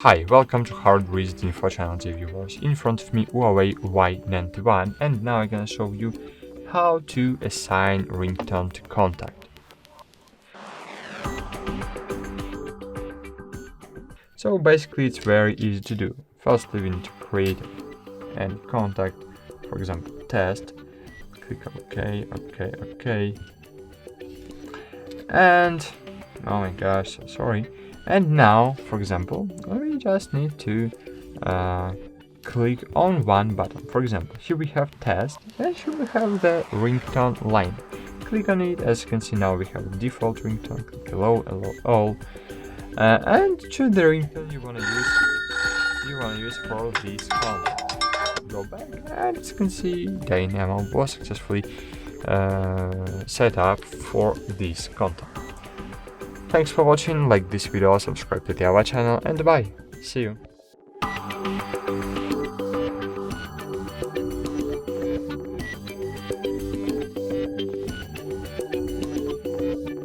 Hi, welcome to HardReset.Info channel, dear viewers. In front of me Huawei Y91, and now I'm gonna show you how to assign ringtone to contact. So basically it's very easy to do. Firstly we need to create a contact, for example test, click OK, and oh my gosh, sorry. And now, for example, we just need to click on one button. For example, here we have test, and here we have the ringtone line. Click on it. As you can see, now we have the default ringtone. Click allow all, and choose the ringtone you want to use for this contact. Go back, and as you can see, Dynamo was successfully set up for this contact. Thanks for watching, like this video, subscribe to our channel, and bye. See you.